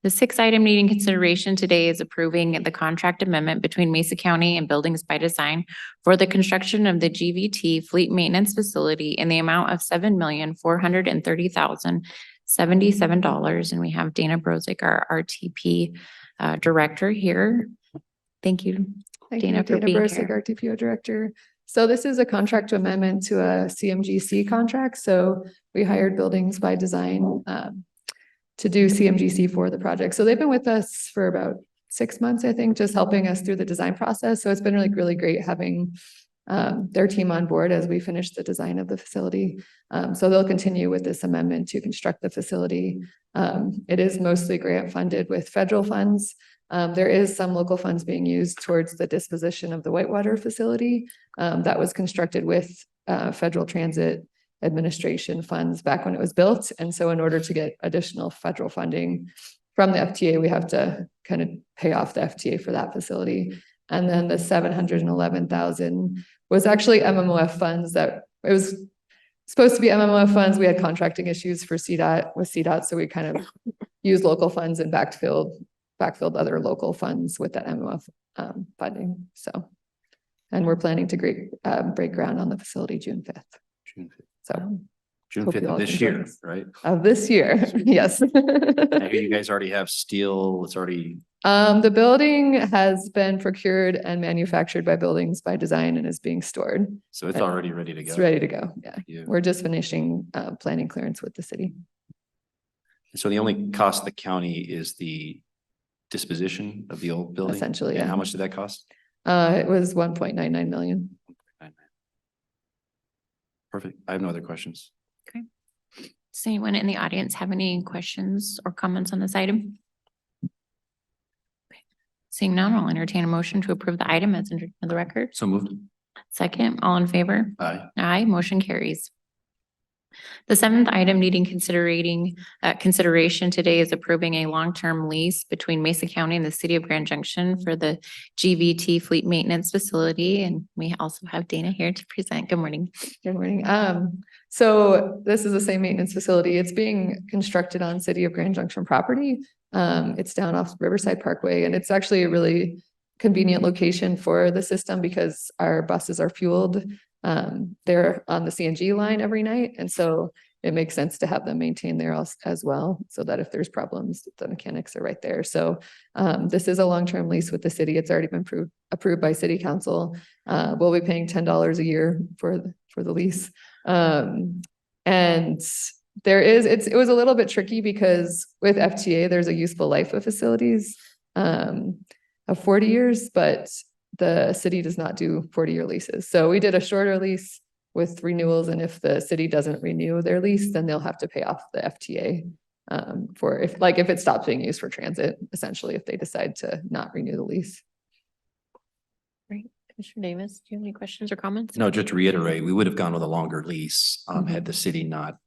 The sixth item needing consideration today is approving the contract amendment between Mesa County and Buildings by Design for the construction of the GVT Fleet Maintenance Facility in the amount of $7,430,077. And we have Dana Brozick, our RTP director here. Thank you, Dana, for being Brozick, here. RTPO director. So this is a contract amendment to a CMGC contract. So we hired Buildings by Design to do CMGC for the project. So they've been with us for about 6 months, I think, just helping us through the design process. So it's been really great having their team on board as we finish the design of the facility. So they'll continue with this amendment to construct the facility. It is mostly grant funded with federal funds. There is some local funds being used towards the disposition of the Whitewater facility that was constructed with Federal Transit Administration funds back when it was built. And so in order to get additional federal funding from the FTA, we have to kind of pay off the FTA for that facility. And then the $711,000 was actually MMOF funds that it was supposed to be MMOF funds. We had contracting issues for CDOT with CDOT. So we kind of used local funds and backfilled other local funds with that MMOF funding. So, and we're planning to break ground on the facility June 5th. June 5th. So June 5th of this year, right? Of this year, yes. I hear you guys already have steel. It's already. The building has been procured and manufactured by Buildings by Design and is being stored. So it's already ready to go. It's ready to go. Yeah. Yeah. We're just finishing planning clearance with the city. So the only cost of the county is the disposition of the old building? Essentially, And yeah. how much did that cost? It was 1.99 million. Perfect. I have no other questions. Does anyone in the audience have any questions or comments on this item? Okay. Seeing none, I'll entertain a motion to approve the item as entered in the record. So moved. Second, all in favor? Aye. Aye, motion carries. The seventh item needing consideration today is approving a long-term lease between Mesa County and the City of Grand Junction for the GVT Fleet Maintenance Facility. And we also have Dana here to present. Good morning. Good morning. So this is the same maintenance facility. It's being constructed on City of Grand Junction property. It's down off Riverside Parkway, and it's actually a really convenient location for the system because our buses are fueled. They're on the CNG line every night. And so it makes sense to have them maintain there as well, so that if there's problems, the mechanics are right there. So this is a long-term lease with the city. It's already been approved by city council. We'll be paying $10 a year for the lease. And it was a little bit tricky because with FTA, there's a useful life of facilities of 40 years, but the city does not do 40-year leases. So we did a shorter lease with renewals. And if the city doesn't renew their lease, then they'll have to pay off the FTA if it stops being used for transit, essentially, if they decide to not renew the lease. Great. Commissioner Davis, do you have any questions or comments? No, just to reiterate, we would have gone with a longer lease had the city not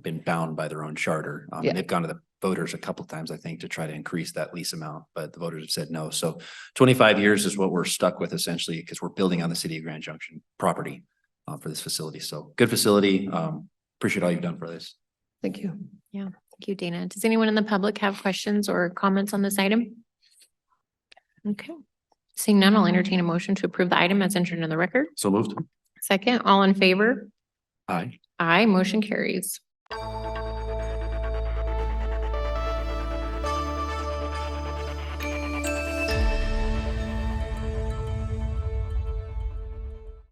been bound by their own charter. Yeah. And they've gone to the voters a couple of times, I think, to try to increase that lease amount, but the voters have said no. So 25 years is what we're stuck with essentially, because we're building on the City of Grand Junction property for this facility. So good facility. Appreciate all you've done for this. Thank you. Yeah, thank you, Dana. Does anyone in the public have questions or comments on this item? Okay. Seeing none, I'll entertain a motion to approve the item as entered in the record. So moved. Second, all in favor? Aye. Aye, motion carries.